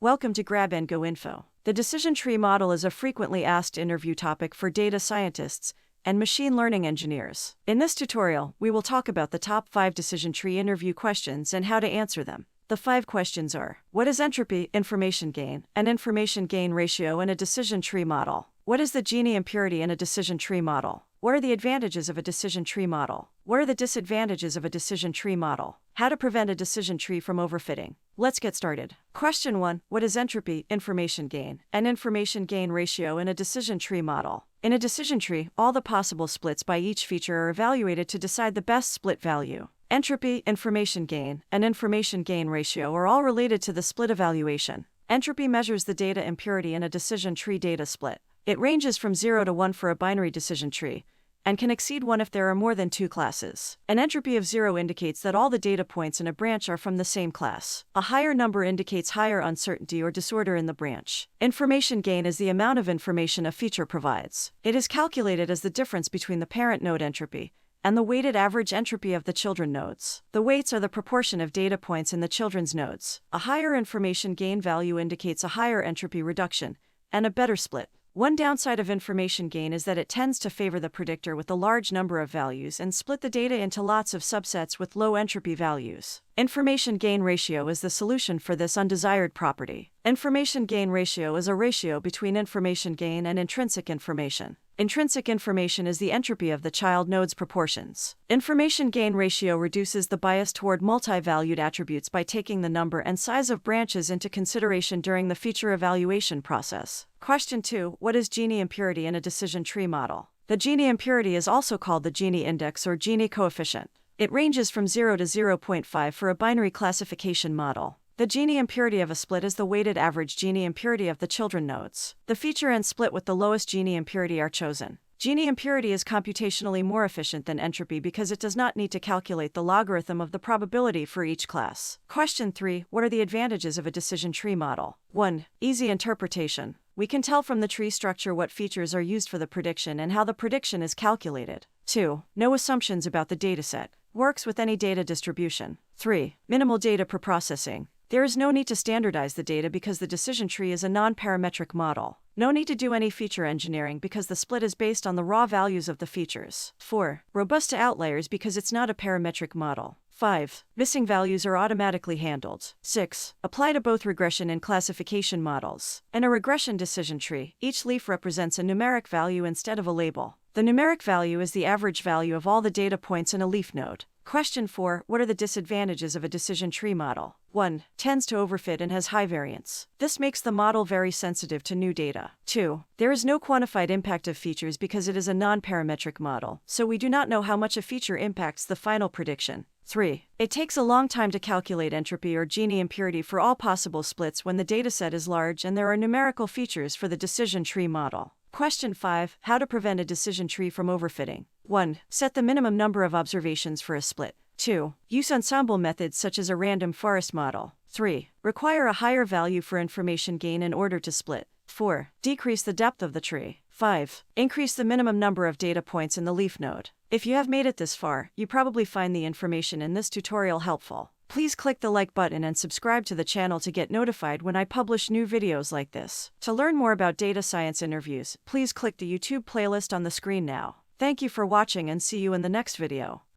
Welcome to Grab and Go Info. The decision tree model is a frequently asked interview topic for data scientists and machine learning engineers. In this tutorial, we will talk about the top 5 decision tree interview questions and how to answer them. The 5 questions are: what is entropy, information gain, and information gain ratio in a decision tree model? What is the Gini impurity in a decision tree model? What are the advantages of a decision tree model? What are the disadvantages of a decision tree model? How to prevent a decision tree from overfitting. Let's get started. Question 1. What is entropy, information gain, and information gain ratio in a decision tree model? In a decision tree, all the possible splits by each feature are evaluated to decide the best split value. Entropy, information gain, and information gain ratio are all related to the split evaluation. Entropy measures the data impurity in a decision tree data split. It ranges from 0 to 1 for a binary decision tree, and can exceed 1 if there are more than 2 classes. An entropy of 0 indicates that all the data points in a branch are from the same class. A higher number indicates higher uncertainty or disorder in the branch. Information gain is the amount of information a feature provides. It is calculated as the difference between the parent node entropy and the weighted average entropy of the children nodes. The weights are the proportion of data points in the children's nodes. A higher information gain value indicates a higher entropy reduction and a better split. One downside of information gain is that it tends to favor the predictor with a large number of values and split the data into lots of subsets with low entropy values. Information gain ratio is the solution for this undesired property. Information gain ratio is a ratio between information gain and intrinsic information. Intrinsic information is the entropy of the child node's proportions. Information gain ratio reduces the bias toward multi-valued attributes by taking the number and size of branches into consideration during the feature evaluation process. Question 2. What is Gini impurity in a decision tree model? The Gini impurity is also called the Gini index or Gini coefficient. It ranges from 0 to 0.5 for a binary classification model. The Gini impurity of a split is the weighted average Gini impurity of the children nodes. The feature and split with the lowest Gini impurity are chosen. Gini impurity is computationally more efficient than entropy because it does not need to calculate the logarithm of the probability for each class. Question 3. What are the advantages of a decision tree model? 1. Easy interpretation. We can tell from the tree structure what features are used for the prediction and how the prediction is calculated. 2. No assumptions about the dataset. Works with any data distribution. 3. Minimal data preprocessing. There is no need to standardize the data because the decision tree is a non-parametric model. No need to do any feature engineering because the split is based on the raw values of the features. 4. Robust to outliers because it's not a parametric model. 5. Missing values are automatically handled. 6. Apply to both regression and classification models. In a regression decision tree, each leaf represents a numeric value instead of a label. The numeric value is the average value of all the data points in a leaf node. Question 4. What are the disadvantages of a decision tree model? 1. Tends to overfit and has high variance. This makes the model very sensitive to new data. 2. There is no quantified impact of features because it is a non-parametric model, so we do not know how much a feature impacts the final prediction. 3. It takes a long time to calculate entropy or Gini impurity for all possible splits when the dataset is large and there are numerical features for the decision tree model. Question 5. How to prevent a decision tree from overfitting. 1. Set the minimum number of observations for a split. 2. Use ensemble methods such as a random forest model. 3. Require a higher value for information gain in order to split. 4. Decrease the depth of the tree. 5. Increase the minimum number of data points in the leaf node. If you have made it this far, you probably find the information in this tutorial helpful. Please click the like button and subscribe to the channel to get notified when I publish new videos like this. To learn more about data science interviews, please click the YouTube playlist on the screen now. Thank you for watching and see you in the next video.